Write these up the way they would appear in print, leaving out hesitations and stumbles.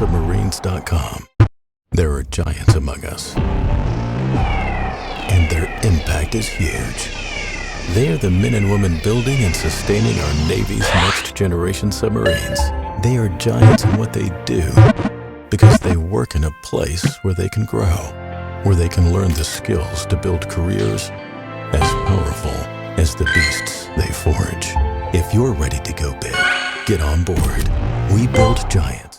buildsubmarines.com. There are giants among us, and their impact is huge. They are the men and women building and sustaining our Navy's next generation submarines. They are giants in what they do because they work in a place where they can grow, where they can learn the skills to build careers as powerful as the beasts they forge. If you're ready to go big, get on board. We build giants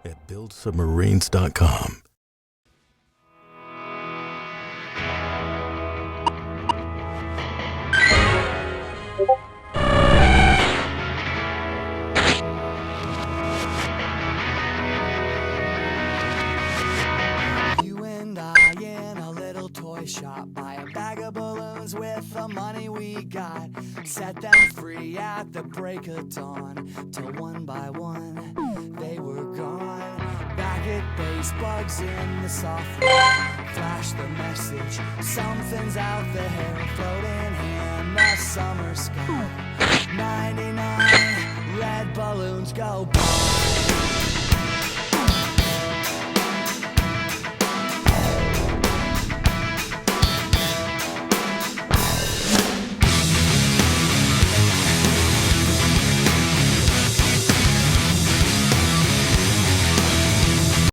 at buildsubmarines.com. Shop, buy a bag of balloons with the money we got, set them free at the break of dawn, till one by one they were gone. Back at base, bugs in the software flash the message, something's out there, floating in the summer sky. 99 red balloons go by.